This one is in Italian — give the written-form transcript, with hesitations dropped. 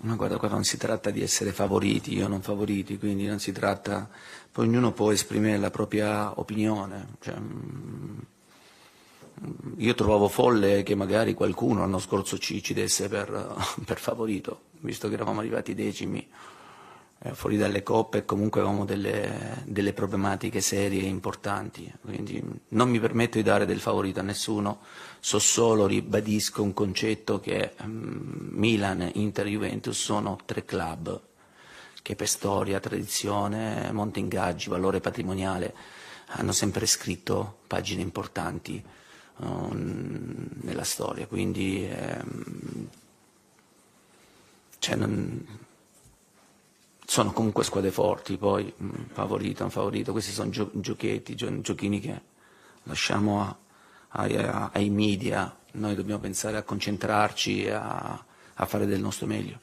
Ma guarda, qua non si tratta di essere favoriti o non favoriti, quindi non si tratta, poi ognuno può esprimere la propria opinione. Cioè, io trovavo folle che magari qualcuno l'anno scorso ci desse per favorito, visto che eravamo arrivati decimi, fuori dalle coppe e comunque avevamo delle problematiche serie e importanti, quindi non mi permetto di dare del favorito a nessuno, so solo, ribadisco un concetto che Milan, Inter, Juventus sono tre club che per storia, tradizione, monte ingaggi, valore patrimoniale hanno sempre scritto pagine importanti nella storia, quindi cioè, sono comunque squadre forti, poi favorito, non favorito, questi sono giochetti, giochini che lasciamo ai media, noi dobbiamo pensare a concentrarci e a fare del nostro meglio.